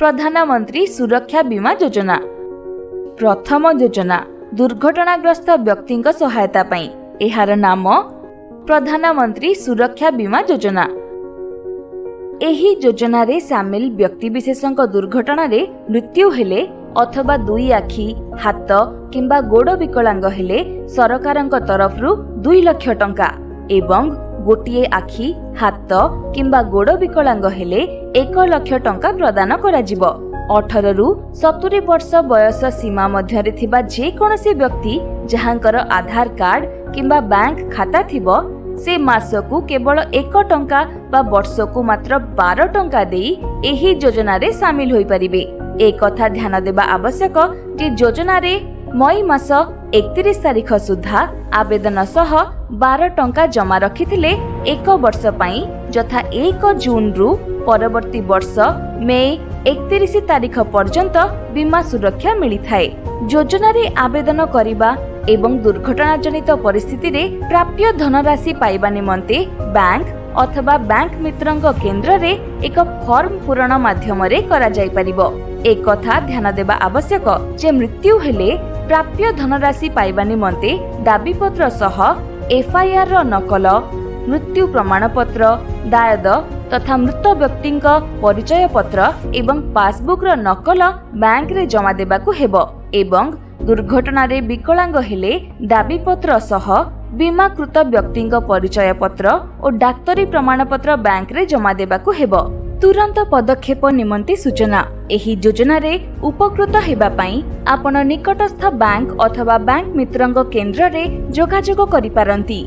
प्रधानमंत्री सुरक्षा बीमा योजना। प्रथम योजना दुर्घटनाग्रस्त व्यक्ति सहायता पाई, एहार नाम प्रधानमंत्री सुरक्षा बीमा योजना। एही योजना रे सामिल व्यक्ति विशेषଙ୍କ दुर्घटना रे मृत्यु हेले अथवा दुई आखि हाथ किंबा गोड़ विकलांग हेले सरकारଙ୍କ तरफरु 2 लाख टंका एवं गोटिए आखि हाथ किंबा गोड़ विकलांग हेले 1 लाख टंका प्रदान करा जिवो। 18 रु 70 वर्ष बयस सीमा मध्यरे थिबा जे कोनोसी व्यक्ति जहांकर आधार कार्ड किंबा बैंक खाता थिबो से मासकु केवल 1 टंका बा वर्षकु मात्र 12 टंका देई एही योजना रे शामिल होई परिबे। एक कथा ध्यान देबा आवश्यक जे योजना रे मई मास 31 तारिख सुधा आवेदन सह 12 टंका जमा रखिथिले 1 वर्ष पई जथा 1 जून रु परवर्ती वर्ष मई 31 तारिख पर्यंत बीमा सुरक्षा मिली थाए। योजना रे आवेदन करिबा एवं दुर्घटना जनित परिस्थिति रे प्राप्य धनराशि पाइबा निमंते बैंक अथवा बैंक मित्रंक केंद्र रे एक फॉर्म पूरण माध्यम रे करा जाई परिबो। एक कथा ध्यान देबा आवश्यक जे मृत्यु हेले प्राप्य धनराशि पाइबा निमंते दाबी पत्र सह एफआईआर रो नकल, मृत्यु प्रमाण पत्र, दायद तथा मृत व्यक्तिंक परिचय पत्र एवं पासबुक रो नकल बैंक रे जमा देबाकू हेबो एवं दुर्घटना रे विकलांग हेले दाबी पत्र सह बीमाकृत व्यक्तिंक परिचय पत्र और डाक्तरी प्रमाण पत्र बैंक रे जमा देबाकू हेबो। तुरंत पदक्षेप निमंते सूचना। एही योजना रे उपकृत हेबा पई आपण निकटस्थ बैंक अथवा बैंक मित्रंक केंद्र रे जोगाजोग करि पारंती।